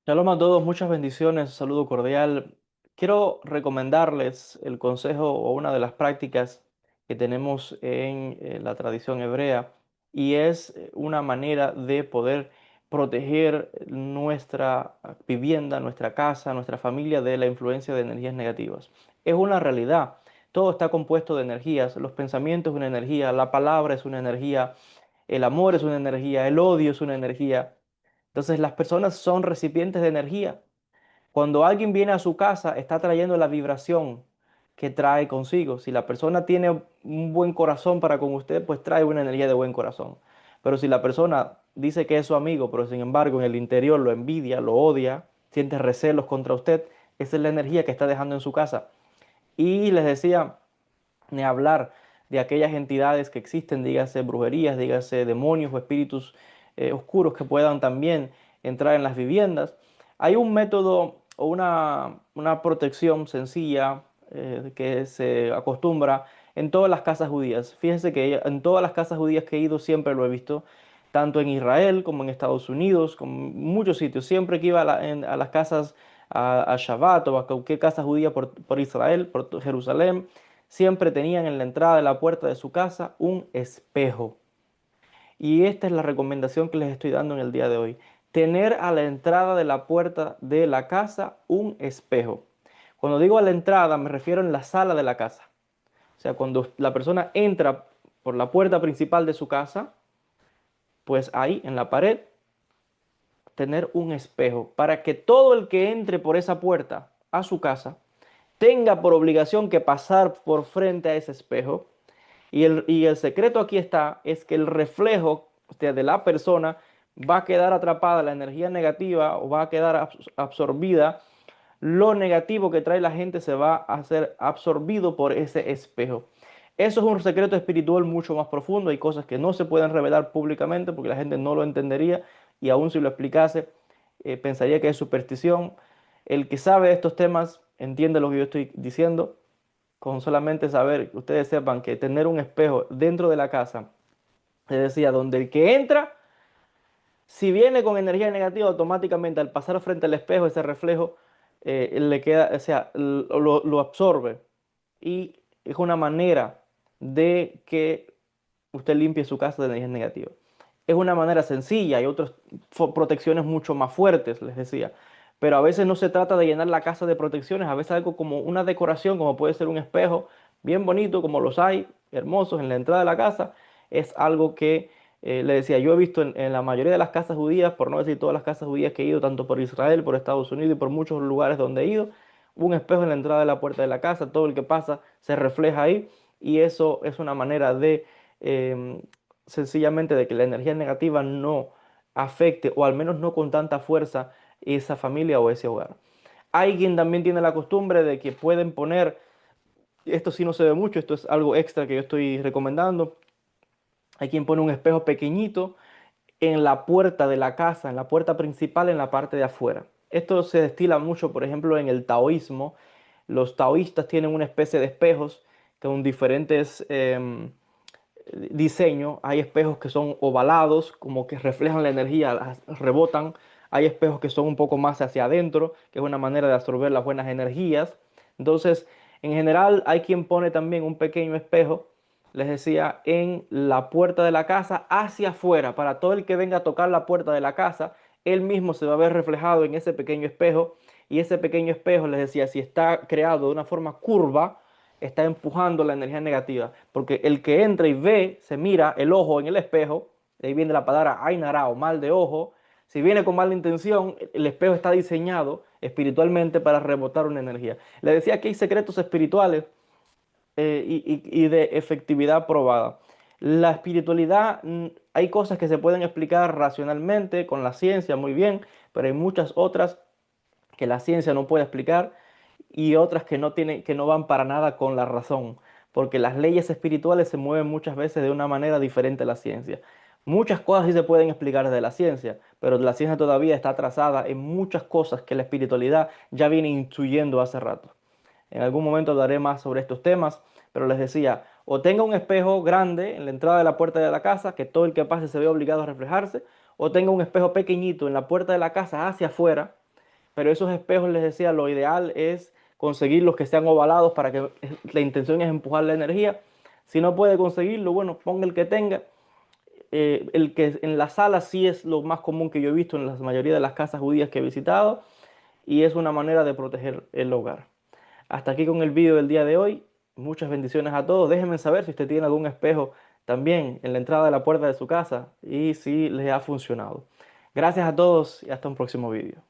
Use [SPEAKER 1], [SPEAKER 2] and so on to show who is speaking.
[SPEAKER 1] Shalom a todos, muchas bendiciones, saludo cordial. Quiero recomendarles el consejo o una de las prácticas que tenemos en la tradición hebrea y es una manera de poder proteger nuestra vivienda, nuestra casa, nuestra familia de la influencia de energías negativas. Es una realidad, todo está compuesto de energías, los pensamientos es una energía, la palabra es una energía, el amor es una energía, el odio es una energía. Entonces las personas son recipientes de energía. Cuando alguien viene a su casa, está trayendo la vibración que trae consigo. Si la persona tiene un buen corazón para con usted, pues trae una energía de buen corazón. Pero si la persona dice que es su amigo, pero sin embargo en el interior lo envidia, lo odia, siente recelos contra usted, esa es la energía que está dejando en su casa. Y les decía, ni hablar de aquellas entidades que existen, dígase brujerías, dígase demonios o espíritus oscuros que puedan también entrar en las viviendas. Hay un método o una protección sencilla que se acostumbra en todas las casas judías. Fíjense que en todas las casas judías que he ido siempre lo he visto, tanto en Israel como en Estados Unidos, como en muchos sitios. Siempre que iba a las casas a Shabbat o a cualquier casa judía por Israel, por Jerusalén, siempre tenían en la entrada de la puerta de su casa un espejo. Y esta es la recomendación que les estoy dando en el día de hoy. Tener a la entrada de la puerta de la casa un espejo. Cuando digo a la entrada me refiero en la sala de la casa. O sea, cuando la persona entra por la puerta principal de su casa, pues ahí en la pared tener un espejo para que todo el que entre por esa puerta a su casa tenga por obligación que pasar por frente a ese espejo. Y el secreto aquí está, es que el reflejo, o sea, de la persona va a quedar atrapada, la energía negativa o va a quedar absorbida. Lo negativo que trae la gente se va a hacer absorbido por ese espejo. Eso es un secreto espiritual mucho más profundo. Hay cosas que no se pueden revelar públicamente porque la gente no lo entendería y aún si lo explicase, pensaría que es superstición. El que sabe de estos temas entiende lo que yo estoy diciendo. Con solamente saber, que ustedes sepan que tener un espejo dentro de la casa, les decía, donde el que entra, si viene con energía negativa, automáticamente al pasar frente al espejo, ese reflejo le queda, o sea, lo absorbe. Y es una manera de que usted limpie su casa de energía negativa. Es una manera sencilla, hay otras protecciones mucho más fuertes, les decía. Pero a veces no se trata de llenar la casa de protecciones, a veces algo como una decoración, como puede ser un espejo bien bonito, como los hay, hermosos en la entrada de la casa, es algo que, le decía, yo he visto en la mayoría de las casas judías, por no decir todas las casas judías que he ido, tanto por Israel, por Estados Unidos y por muchos lugares donde he ido, un espejo en la entrada de la puerta de la casa, todo el que pasa se refleja ahí y eso es una manera de em, sencillamente de que la energía negativa no afecte o al menos no con tanta fuerza esa familia o ese hogar. Hay quien también tiene la costumbre de que pueden poner, esto sí no se ve mucho, esto es algo extra que yo estoy recomendando, hay quien pone un espejo pequeñito en la puerta de la casa, en la puerta principal, en la parte de afuera. Esto se destila mucho, por ejemplo, en el taoísmo. Los taoístas tienen una especie de espejos con diferentes diseños. Hay espejos que son ovalados, como que reflejan la energía, rebotan. Hay espejos que son un poco más hacia adentro, que es una manera de absorber las buenas energías. Entonces, en general, hay quien pone también un pequeño espejo, les decía, en la puerta de la casa hacia afuera, para todo el que venga a tocar la puerta de la casa, él mismo se va a ver reflejado en ese pequeño espejo. Y ese pequeño espejo, les decía, si está creado de una forma curva, está empujando la energía negativa. Porque el que entra y ve, se mira el ojo en el espejo, de ahí viene la palabra ainara o mal de ojo. Si viene con mala intención, el espejo está diseñado espiritualmente para rebotar una energía. Le decía que hay secretos espirituales y de efectividad probada. La espiritualidad, hay cosas que se pueden explicar racionalmente con la ciencia, muy bien, pero hay muchas otras que la ciencia no puede explicar y otras que no tienen, que no van para nada con la razón, porque las leyes espirituales se mueven muchas veces de una manera diferente a la ciencia. Muchas cosas sí se pueden explicar de la ciencia, pero la ciencia todavía está atrasada en muchas cosas que la espiritualidad ya viene intuyendo hace rato. En algún momento hablaré más sobre estos temas, pero les decía, o tenga un espejo grande en la entrada de la puerta de la casa, que todo el que pase se vea obligado a reflejarse, o tenga un espejo pequeñito en la puerta de la casa hacia afuera, pero esos espejos, les decía, lo ideal es conseguir los que sean ovalados para que la intención es empujar la energía. Si no puede conseguirlo, bueno, ponga el que tenga. El que en la sala sí es lo más común que yo he visto en la mayoría de las casas judías que he visitado y es una manera de proteger el hogar. Hasta aquí con el vídeo del día de hoy. Muchas bendiciones a todos. Déjenme saber si usted tiene algún espejo también en la entrada de la puerta de su casa y si les ha funcionado. Gracias a todos y hasta un próximo vídeo.